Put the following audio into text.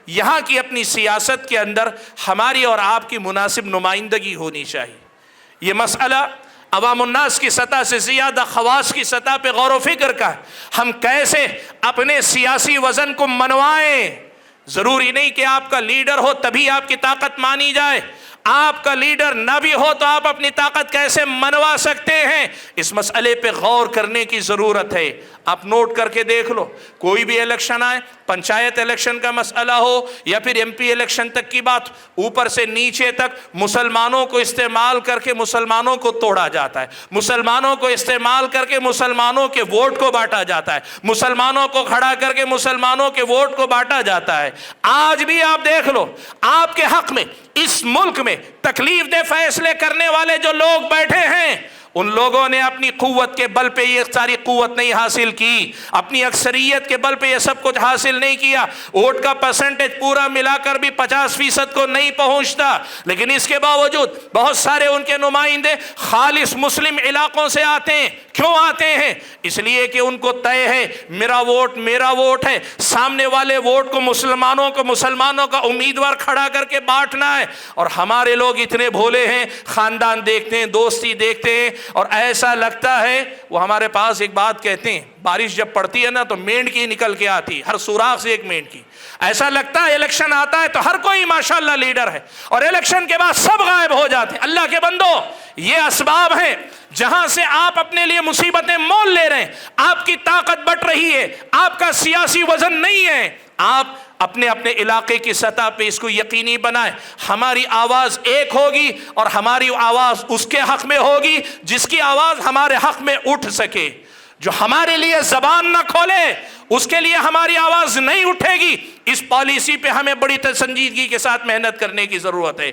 यहाँ की अपनी सियासत के अंदर हमारी और आपकी मुनासिब नुमाइंदगी होनी चाहिए। ये मसला अवामुन्नास की सतह से ज़्यादा खवास की सतह पे गौर व फिक्र का है। हम कैसे अपने सियासी वज़न को मनवाएं। ज़रूरी नहीं कि आपका लीडर हो तभी आपकी ताकत मानी जाए, आपका लीडर ना भी हो तो आप अपनी ताकत कैसे मनवा सकते हैं, इस मसले पे गौर करने की ज़रूरत है। आप नोट करके देख लो, कोई भी इलेक्शन आए, पंचायत इलेक्शन का मसला हो या फिर एमपी इलेक्शन तक की बात, ऊपर से नीचे तक मुसलमानों को इस्तेमाल करके मुसलमानों को तोड़ा जाता है, मुसलमानों को इस्तेमाल करके मुसलमानों के वोट को बांटा जाता है, मुसलमानों को खड़ा करके मुसलमानों के वोट को बांटा जाता है। आज भी आप देख लो, आपके हक में इस मुल्क में तकलीफ दे फैसले करने वाले जो लोग बैठे हैं, उन लोगों ने अपनी कुव्वत के बल पे ये सारी कुव्वत नहीं हासिल की, अपनी अक्सरियत के बल पे ये सब कुछ हासिल नहीं किया। वोट का परसेंटेज पूरा मिलाकर भी 50% को नहीं पहुंचता, लेकिन इसके बावजूद बहुत सारे उनके नुमाइंदे खालिस मुस्लिम इलाकों से आते हैं। क्यों आते हैं? इसलिए कि उनको तय है मेरा वोट है, सामने वाले वोट को मुसलमानों का उम्मीदवार खड़ा करके बांटना है। और हमारे लोग इतने भोले हैं, खानदान देखते हैं, दोस्ती देखते हैं, और ऐसा लगता है वो हमारे पास एक बात कहते हैं, बारिश जब पड़ती है ना तो मेंढकी निकल के आती, हर सुराख से एक मेंढकी। ऐसा लगता है इलेक्शन आता है तो हर कोई माशाल्लाह लीडर है, और इलेक्शन के बाद सब गायब हो जाते हैं। अल्लाह के बंदो, ये असबाब हैं जहां से आप अपने लिए मुसीबतें मोल ले रहे हैं। आपकी ताकत बट रही है, आपका सियासी वजन नहीं है। आप अपने अपने इलाके की सतह पे इसको यकीनी बनाएं, हमारी आवाज़ एक होगी और हमारी आवाज़ उसके हक में होगी जिसकी आवाज़ हमारे हक में उठ सके। जो हमारे लिए ज़बान ना खोले उसके लिए हमारी आवाज़ नहीं उठेगी। इस पॉलिसी पे हमें बड़ी संजीदगी के साथ मेहनत करने की ज़रूरत है।